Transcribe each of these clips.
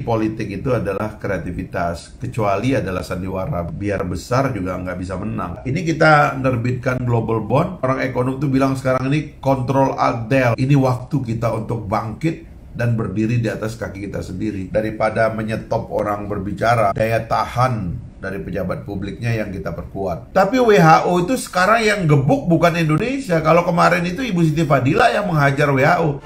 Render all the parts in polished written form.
politik itu adalah kreativitas, kecuali adalah sandiwara. Biar besar juga nggak bisa menang. Ini kita menerbitkan global bond. Orang ekonom tuh bilang sekarang ini control alt del. Ini waktu kita untuk bangkit dan berdiri di atas kaki kita sendiri. Daripada menyetop orang berbicara, daya tahan dari pejabat publiknya yang kita perkuat. Tapi WHO itu sekarang yang gebuk bukan Indonesia. Kalau kemarin itu Ibu Siti Fadila yang menghajar WHO.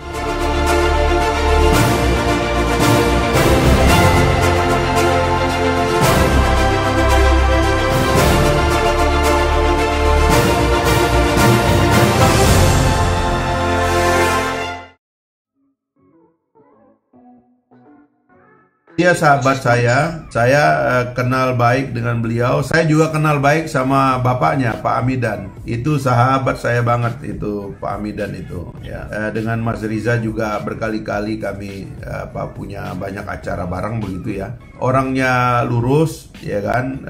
Dia sahabat saya kenal baik dengan beliau. Saya juga kenal baik sama bapaknya, Pak Hamidan. Itu sahabat saya banget itu, Pak Hamidan itu. Ya, dengan Mas Riza juga berkali-kali kami punya banyak acara bareng begitu ya. Orangnya lurus, ya kan,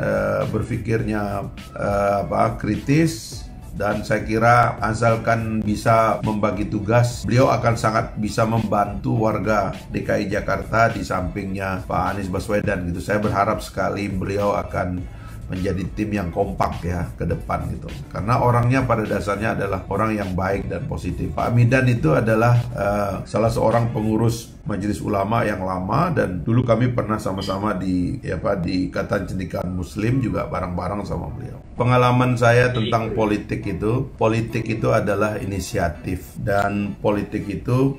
berpikirnya kritis. Dan saya kira asalkan bisa membagi tugas, beliau akan sangat bisa membantu warga DKI Jakarta di sampingnya Pak Anies Baswedan gitu. Saya berharap sekali beliau akan menjadi tim yang kompak ya ke depan gitu. Karena orangnya pada dasarnya adalah orang yang baik dan positif. Pak Hamidan itu adalah salah seorang pengurus Majelis Ulama yang lama, dan dulu kami pernah sama-sama di Ikatan Cendekiawan Muslim juga bareng-bareng sama beliau. Pengalaman saya tentang politik itu adalah inisiatif, dan politik itu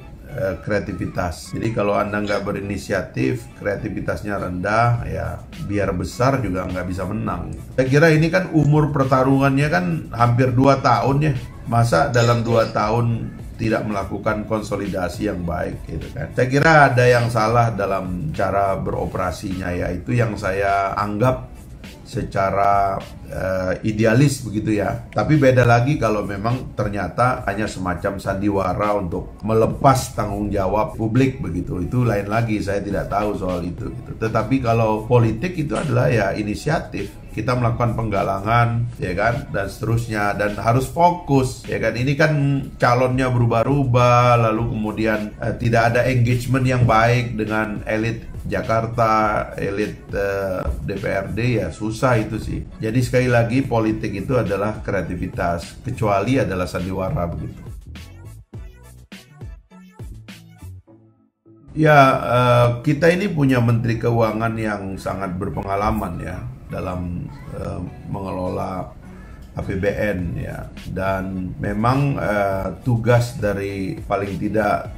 kreativitas. Jadi kalau Anda nggak berinisiatif, kreativitasnya rendah, ya biar besar juga nggak bisa menang. Saya kira ini kan umur pertarungannya kan hampir 2 tahun ya. Masa dalam 2 tahun tidak melakukan konsolidasi yang baik gitu kan. Saya kira ada yang salah dalam cara beroperasinya, yaitu yang saya anggap secara idealis begitu ya. Tapi beda lagi kalau memang ternyata hanya semacam sandiwara untuk melepas tanggung jawab publik begitu. Itu lain lagi, saya tidak tahu soal itu gitu. Tetapi kalau politik itu adalah ya inisiatif. Kita melakukan penggalangan, ya kan, dan seterusnya, dan harus fokus, ya kan. Ini kan calonnya berubah-ubah, lalu kemudian tidak ada engagement yang baik dengan elit Jakarta, elit DPRD, ya susah itu sih. Jadi sekali lagi politik itu adalah kreativitas, kecuali adalah sandiwara begitu. Ya, kita ini punya Menteri Keuangan yang sangat berpengalaman ya dalam mengelola APBN ya, dan memang tugas dari paling tidak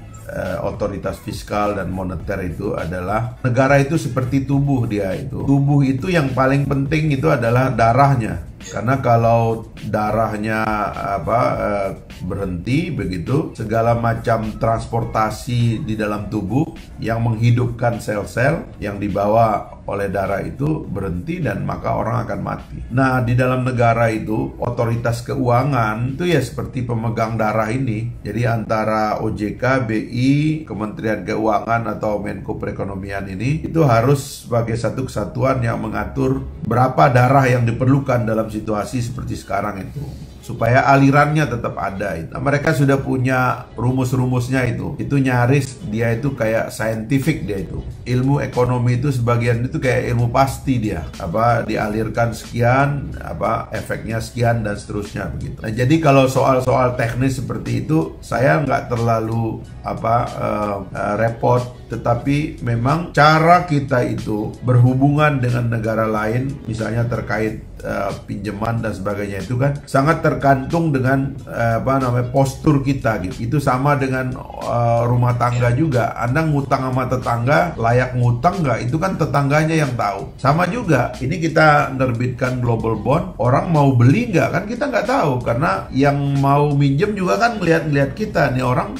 otoritas fiskal dan moneter itu adalah, negara itu seperti tubuh dia itu. Tubuh itu yang paling penting itu adalah darahnya. Karena kalau darahnya berhenti begitu, segala macam transportasi di dalam tubuh yang menghidupkan sel-sel yang dibawa oleh darah itu berhenti, dan maka orang akan mati. Nah, di dalam negara itu otoritas keuangan itu ya seperti pemegang darah ini. Jadi antara OJK, BI, Kementerian Keuangan atau Menko Perekonomian ini itu harus sebagai satu kesatuan yang mengatur berapa darah yang diperlukan dalam situasi seperti sekarang itu, supaya alirannya tetap ada. Nah, mereka sudah punya rumus-rumusnya itu nyaris dia itu kayak scientific, dia itu ilmu ekonomi itu sebagian itu kayak ilmu pasti, dia dialirkan sekian, efeknya sekian, dan seterusnya begitu. Nah, jadi kalau soal-soal teknis seperti itu saya nggak terlalu repot. Tetapi memang cara kita itu berhubungan dengan negara lain, misalnya terkait pinjaman dan sebagainya, itu kan sangat tergantung dengan postur kita gitu. Itu sama dengan rumah tangga juga. Anda ngutang sama tetangga, layak ngutang nggak? Itu kan tetangganya yang tahu. Sama juga, ini kita menerbitkan global bond, orang mau beli nggak? Kan kita nggak tahu, karena yang mau minjem juga kan ngeliat kita nih, orang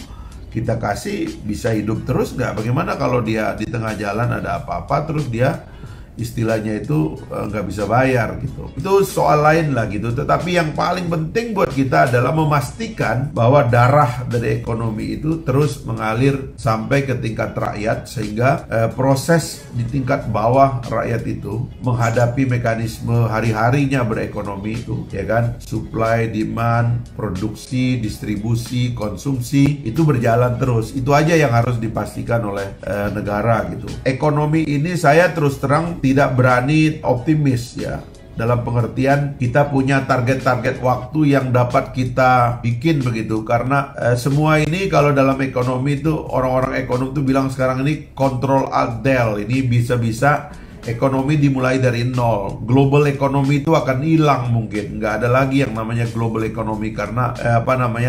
kita kasih bisa hidup terus nggak? Bagaimana kalau dia di tengah jalan ada apa-apa terus dia istilahnya itu nggak bisa bayar gitu. Itu soal lain lah gitu. Tetapi yang paling penting buat kita adalah memastikan bahwa darah dari ekonomi itu terus mengalir sampai ke tingkat rakyat, sehingga proses di tingkat bawah rakyat itu menghadapi mekanisme hari-harinya berekonomi itu, ya kan, supply, demand, produksi, distribusi, konsumsi itu berjalan terus. Itu aja yang harus dipastikan oleh negara gitu. Ekonomi ini saya terus terang tidak berani optimis ya. Dalam pengertian kita punya target-target waktu yang dapat kita bikin begitu. Karena semua ini kalau dalam ekonomi itu, orang-orang ekonom itu bilang sekarang ini control alt del. Ini bisa-bisa ekonomi dimulai dari nol. Global ekonomi itu akan hilang mungkin. Nggak ada lagi yang namanya global ekonomi karena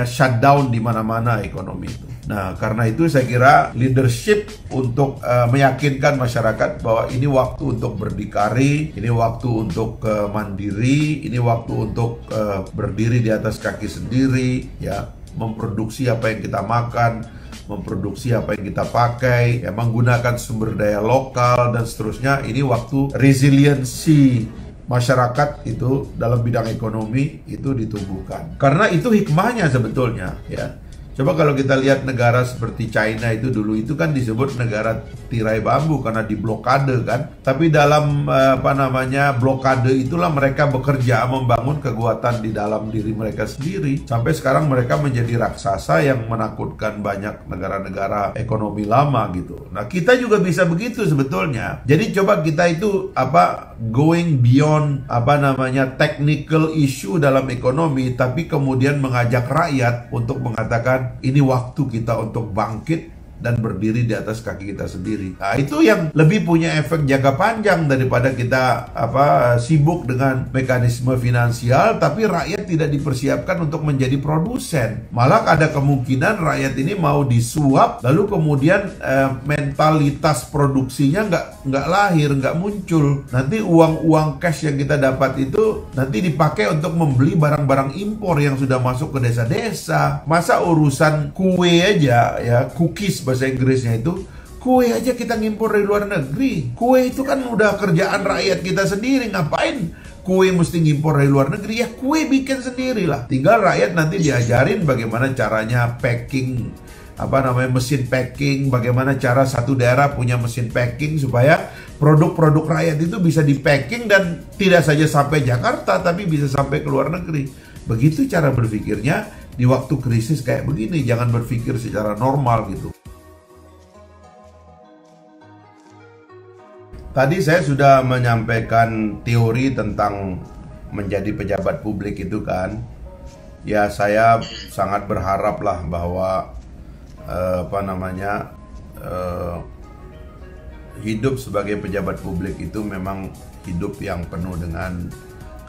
shutdown di mana-mana ekonomi itu. Nah, karena itu saya kira leadership untuk meyakinkan masyarakat bahwa ini waktu untuk berdikari, ini waktu untuk mandiri, ini waktu untuk berdiri di atas kaki sendiri, ya, memproduksi apa yang kita makan, memproduksi apa yang kita pakai, ya, menggunakan sumber daya lokal dan seterusnya. Ini waktu resiliensi masyarakat itu dalam bidang ekonomi itu ditumbuhkan. Karena itu hikmahnya sebetulnya, ya. Coba kalau kita lihat negara seperti China itu dulu itu kan disebut negara tirai bambu karena diblokade kan. Tapi dalam blokade itulah mereka bekerja membangun kekuatan di dalam diri mereka sendiri. Sampai sekarang mereka menjadi raksasa yang menakutkan banyak negara-negara ekonomi lama gitu. Nah, kita juga bisa begitu sebetulnya. Jadi coba kita itu going beyond technical issue dalam ekonomi, tapi kemudian mengajak rakyat untuk mengatakan ini waktu kita untuk bangkit dan berdiri di atas kaki kita sendiri. Nah, itu yang lebih punya efek jangka panjang daripada kita sibuk dengan mekanisme finansial tapi rakyat tidak dipersiapkan untuk menjadi produsen. Malah ada kemungkinan rakyat ini mau disuap, lalu kemudian mentalitas produksinya nggak lahir, nggak muncul. Nanti uang cash yang kita dapat itu nanti dipakai untuk membeli barang-barang impor yang sudah masuk ke desa-desa. Masa urusan kue aja, ya, cookies bahasa Inggrisnya itu, kue aja kita ngimpor dari luar negeri. Kue itu kan udah kerjaan rakyat kita sendiri. Ngapain kue mesti ngimpor dari luar negeri? Ya kue bikin sendiri lah. Tinggal rakyat nanti diajarin bagaimana caranya packing, mesin packing, bagaimana cara satu daerah punya mesin packing supaya produk-produk rakyat itu bisa di packing dan tidak saja sampai Jakarta tapi bisa sampai ke luar negeri. Begitu cara berpikirnya di waktu krisis kayak begini. Jangan berpikir secara normal gitu. Tadi saya sudah menyampaikan teori tentang menjadi pejabat publik itu kan. Ya, saya sangat berharap lah bahwa hidup sebagai pejabat publik itu memang hidup yang penuh dengan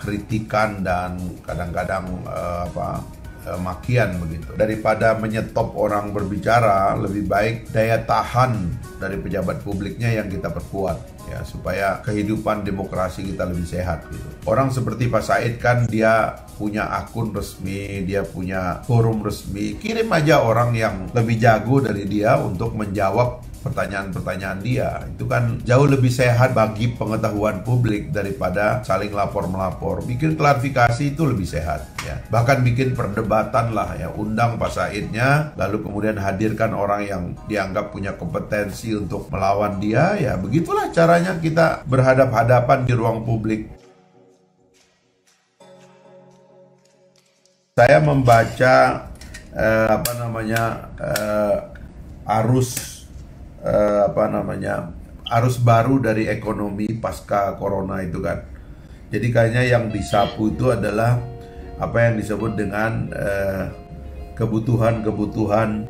kritikan dan kadang-kadang makian begitu. Daripada menyetop orang berbicara, lebih baik daya tahan dari pejabat publiknya yang kita perkuat ya, supaya kehidupan demokrasi kita lebih sehat gitu. Orang seperti Pak Said kan dia punya akun resmi, dia punya forum resmi, kirim aja orang yang lebih jago dari dia untuk menjawab pertanyaan-pertanyaan dia. Itu kan jauh lebih sehat bagi pengetahuan publik daripada saling lapor-melapor. Bikin klarifikasi itu lebih sehat ya. Bahkan bikin perdebatan lah ya. Undang Pak Saidnya, lalu kemudian hadirkan orang yang dianggap punya kompetensi untuk melawan dia. Ya begitulah caranya kita berhadap-hadapan di ruang publik. Saya membaca arus baru dari ekonomi pasca corona itu kan. Jadi kayaknya yang disapu itu adalah apa yang disebut dengan kebutuhan-kebutuhan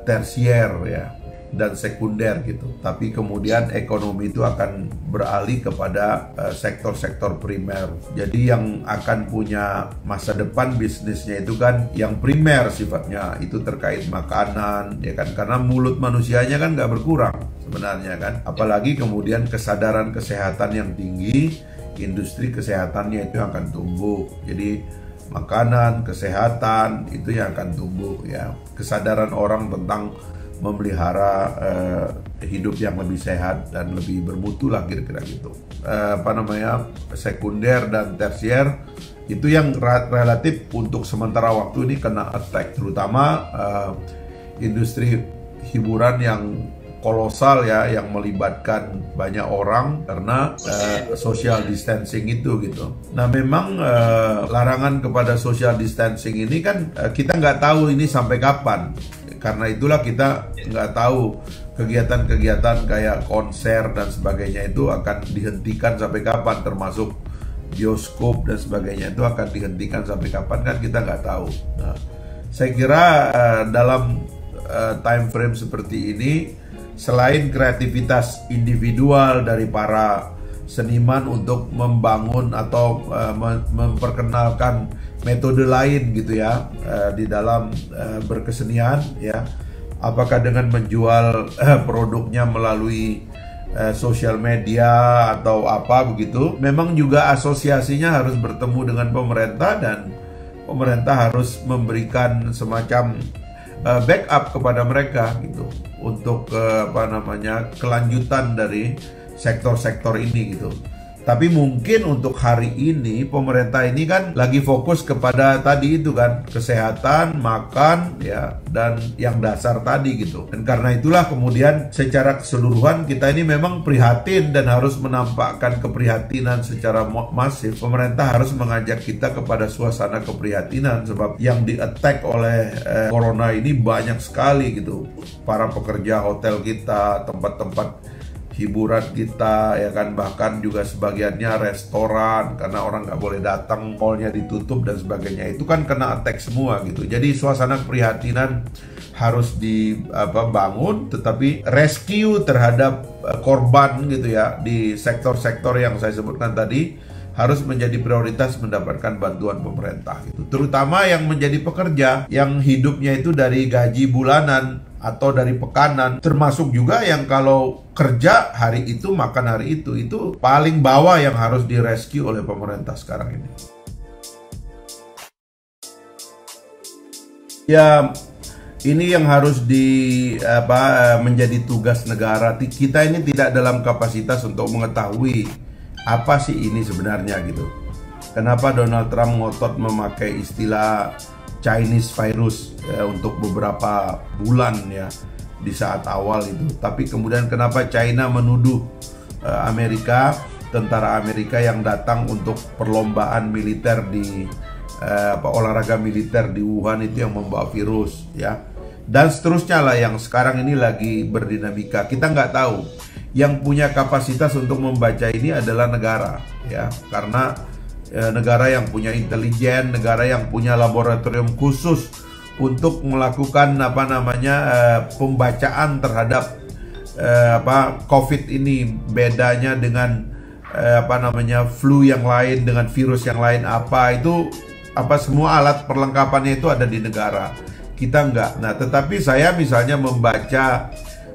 tersier ya dan sekunder gitu. Tapi kemudian ekonomi itu akan beralih kepada sektor-sektor primer. Jadi yang akan punya masa depan bisnisnya itu kan yang primer sifatnya, itu terkait makanan ya kan, karena mulut manusianya kan nggak berkurang sebenarnya kan. Apalagi kemudian kesadaran kesehatan yang tinggi, industri kesehatannya itu yang akan tumbuh. Jadi makanan, kesehatan itu yang akan tumbuh ya. Kesadaran orang tentang memelihara hidup yang lebih sehat dan lebih bermutu lah kira-kira gitu. Sekunder dan tersier itu yang relatif untuk sementara waktu ini kena attack, terutama industri hiburan yang kolosal ya, yang melibatkan banyak orang karena social distancing itu gitu. Nah memang larangan kepada social distancing ini kan kita nggak tahu ini sampai kapan. Karena itulah kita nggak tahu kegiatan-kegiatan kayak konser dan sebagainya itu akan dihentikan sampai kapan, termasuk bioskop dan sebagainya itu akan dihentikan sampai kapan kan kita nggak tahu. Nah, saya kira dalam time frame seperti ini, selain kreativitas individual dari para seniman untuk membangun atau memperkenalkan metode lain gitu ya di dalam berkesenian ya, apakah dengan menjual produknya melalui sosial media atau apa begitu, memang juga asosiasinya harus bertemu dengan pemerintah dan pemerintah harus memberikan semacam backup kepada mereka gitu untuk kelanjutan dari sektor-sektor ini gitu. Tapi mungkin untuk hari ini pemerintah ini kan lagi fokus kepada tadi itu kan, kesehatan, makan ya, dan yang dasar tadi gitu. Dan karena itulah kemudian secara keseluruhan kita ini memang prihatin dan harus menampakkan keprihatinan secara masif. Pemerintah harus mengajak kita kepada suasana keprihatinan sebab yang di-attack oleh corona ini banyak sekali gitu. Para pekerja hotel kita, tempat-tempat hiburan kita ya kan, bahkan juga sebagiannya restoran karena orang nggak boleh datang, mallnya ditutup dan sebagainya, itu kan kena attack semua gitu. Jadi suasana keprihatinan harus dibangun, tetapi rescue terhadap korban gitu ya di sektor-sektor yang saya sebutkan tadi harus menjadi prioritas mendapatkan bantuan pemerintah gitu. Terutama yang menjadi pekerja yang hidupnya itu dari gaji bulanan atau dari pekanan, termasuk juga yang kalau kerja hari itu makan hari itu paling bawah yang harus direscue oleh pemerintah sekarang ini. Ya, ini yang harus menjadi tugas negara. Kita ini tidak dalam kapasitas untuk mengetahui apa sih ini sebenarnya gitu. Kenapa Donald Trump ngotot memakai istilah Chinese virus ya, untuk beberapa bulan ya di saat awal itu. Tapi kemudian kenapa China menuduh Amerika, tentara Amerika yang datang untuk perlombaan militer di olahraga militer di Wuhan itu yang membawa virus ya. Dan seterusnya lah yang sekarang ini lagi berdinamika. Kita nggak tahu. Yang punya kapasitas untuk membaca ini adalah negara ya, karena negara yang punya intelijen, negara yang punya laboratorium khusus untuk melakukan pembacaan terhadap COVID ini. Bedanya dengan flu yang lain, dengan virus yang lain semua alat perlengkapannya itu ada di negara. Kita enggak. Nah, tetapi saya misalnya membaca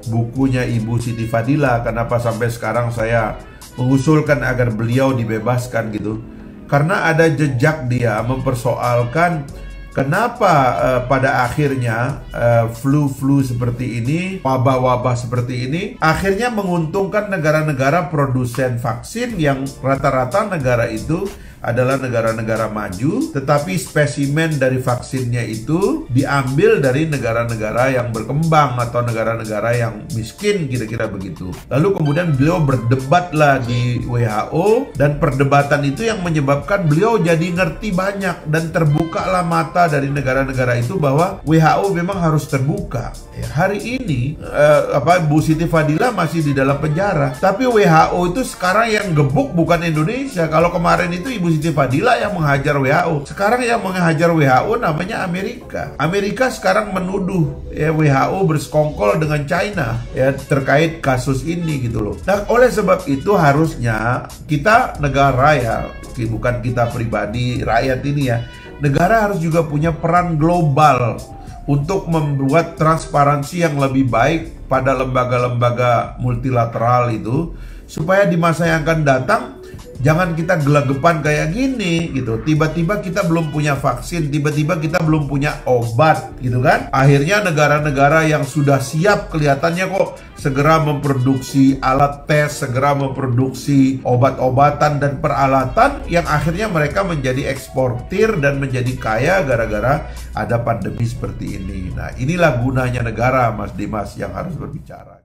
bukunya Ibu Siti Fadila, kenapa sampai sekarang saya mengusulkan agar beliau dibebaskan gitu. Karena ada jejak dia mempersoalkan kenapa pada akhirnya flu-flu seperti ini, wabah-wabah seperti ini, akhirnya menguntungkan negara-negara produsen vaksin yang rata-rata negara itu adalah negara-negara maju, tetapi spesimen dari vaksinnya itu diambil dari negara-negara yang berkembang atau negara-negara yang miskin, kira-kira begitu. Lalu kemudian beliau berdebatlah di WHO, dan perdebatan itu yang menyebabkan beliau jadi ngerti banyak dan terbukalah mata dari negara-negara itu bahwa WHO memang harus terbuka. Ya, hari ini Bu Siti Fadila masih di dalam penjara, tapi WHO itu sekarang yang gebuk bukan Indonesia. Kalau kemarin itu Ibu Siti Fadila yang menghajar WHO, sekarang yang menghajar WHO namanya Amerika. Amerika sekarang menuduh WHO bersekongkol dengan China ya terkait kasus ini gitu loh. Nah, oleh sebab itu harusnya kita negara ya, bukan kita pribadi, rakyat ini ya, negara harus juga punya peran global untuk membuat transparansi yang lebih baik pada lembaga-lembaga multilateral itu, supaya di masa yang akan datang Jangan kita gelagapan kayak gini gitu. Tiba-tiba kita belum punya vaksin, tiba-tiba kita belum punya obat gitu kan. Akhirnya negara-negara yang sudah siap kelihatannya kok segera memproduksi alat tes, segera memproduksi obat-obatan dan peralatan yang akhirnya mereka menjadi eksportir dan menjadi kaya gara-gara ada pandemi seperti ini. Nah, inilah gunanya negara, Mas Dimas, yang harus berbicara.